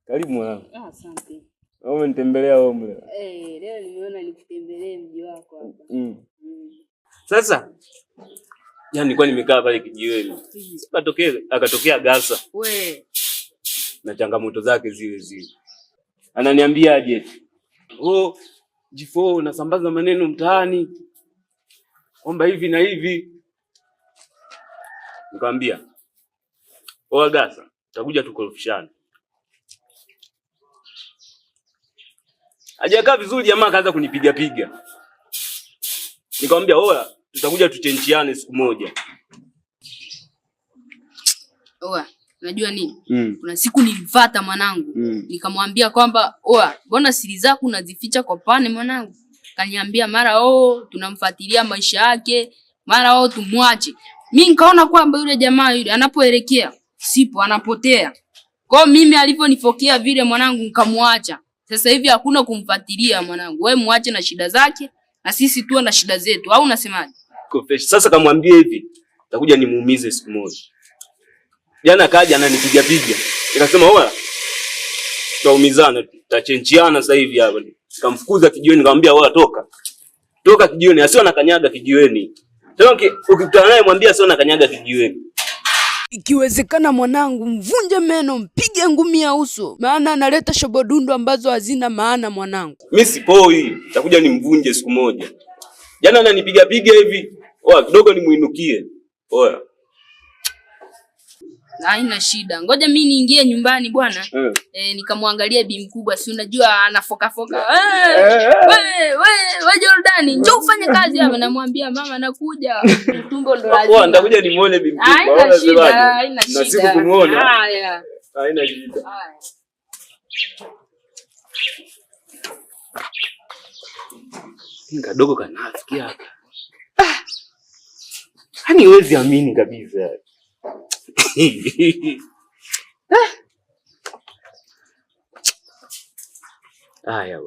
Karibu mwanangu. Asante. Wewe umenitembelea wewe mle. Leo nimeona nikutembelee mji wako hapa. Sasa nilikuwa nimekaa pale kijiweni. Akatokea Gasa. Na changamoto zake zile zile. Ananiambia aje? G4 unasambaza maneno mtaani. Omba hivi na hivi. Nikamwambia, Gasa, tutakuja tukorofishane. Hajakaa vizuri jamaa akaanza kunipiga piga. Nikamwambia, tutakuja tuchenjiane siku moja. Unajua nini? Kuna siku nilimfuata mwanangu. Nikamwambia kwamba, mbona siri zako unazificha kwa pane mwanangu? Kaniambia mara tunamfuatilia maisha yake, mara tumwache. Mimi nikaona kwamba yule jamaa yule anapoelekea sipo anapotea. Kwa mimi alivyonifokea vile mwanangu nikamwacha. Sasa hivi hakuna kumfuatilia mwanangu. Wewe muache na shida zake na sisi tu na shida zetu. Au unasemaje? Sasa kamwambie hivi, nitakuja nimuumize siku moja. Jana kaja ananipiga piga. Nikasema tutaumizana, tutachenjiana sasa hivi hapa. Nikamfukuza kijiweni nikamwambia toka. Toka kijiweni, asio anakanyaga kijiweni. Tena ukikutana naye mwambie asio anakanyaga kijiweni. Ikiwezekana mwanangu mvunje meno, mpige ngumi ya uso, maana analeta shobodundu ambazo hazina maana mwanangu. Mimi sipoi, nitakuja nimvunje siku moja. Jana ananipiga piga hivi, kidogo nimuinukie. Haina shida. Ngoja mimi niingie nyumbani bwana. Nikamwangalia bi mkubwa, si unajua anafoka. We Jordani, njoo ufanye kazi hapa. Namwambia mama nakuja. Tumbo ndo lazima. Nitakuja nimuone bi mkubwa. Haina shida. Na siku kumuona. Haya. Haina shida. Kadogo kanafikia hapa. Hani huwezi amini kabisa. Haya.